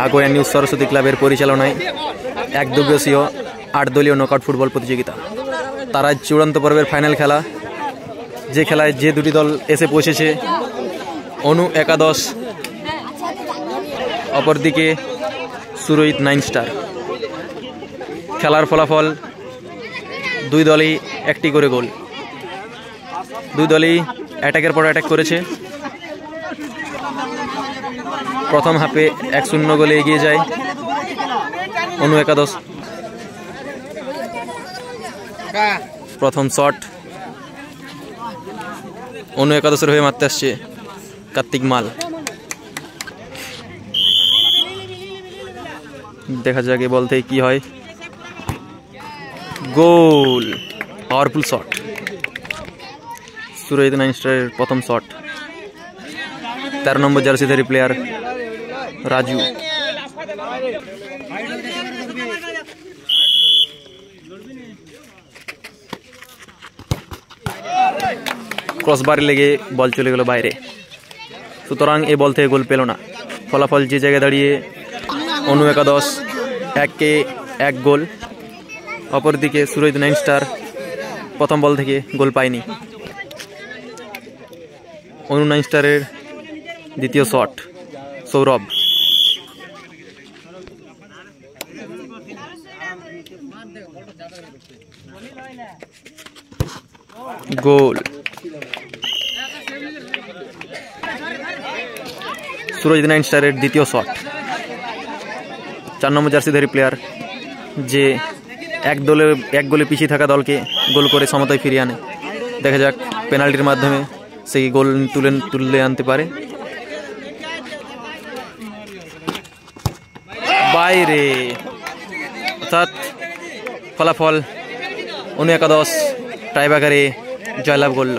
আগোয়া new Saraswati ক্লাবের পরিচালনায় এক দিবসীয় 8 দলীয় নকআউট ফুটবল প্রতিযোগিতা। তার আজ চূড়ান্ত পর্বের ফাইনাল খেলা, যে খেলায় যে দুটি দল এসে পৌঁছেছে, অনু একাদশ, অপরদিকে সুরজিৎ 9 স্টার। খেলার ফলাফল দুই দলই একটি করে গোল। দুই দলই অ্যাটাকের পর অ্যাটাক করেছে। প্রথম হাফে 1-0 গোলে এগিয়ে যায় অনু একাদশ। প্রথম শট অনু একাদশের হয়ে মারতে আসছে কার্তিক মাল। দেখা যাক এই বল থেকে কি হয়। গোল, পাওয়ারফুল শট। সুরজিৎ 9 স্টারের প্রথম শট। 13 নম্বর জার্সিধারী প্লেয়ার রাজু। ক্রসবার লেগে বল চলে গেল বাইরে, সুতরাং এই বল থেকে গোল পেল না। ফলাফল যে জায়গায় দাঁড়িয়ে অনু একাদশ 1-1 গোল। অপরদিকে সুরজিৎ 9 স্টার প্রথম বল থেকে গোল পায়নি। অনু 9 স্টারের দ্বিতীয় শট, সৌরভ। গোল। সুরজিৎ 9 স্টারের দ্বিতীয় শট। 4 নম্বর জার্সিধারী প্লেয়ার, যে এক গোলে পিছিয়ে থাকা দলকে গোল করে সমতায় ফিরিয়ে আনে। দেখা যাক পেনাল্টির মাধ্যমে সেই গোল তুলে আনতে পারে। বাইরে, অর্থাৎ ফলাফল অনু একাদশ টাইব্রেকারে জয়লাভ করল।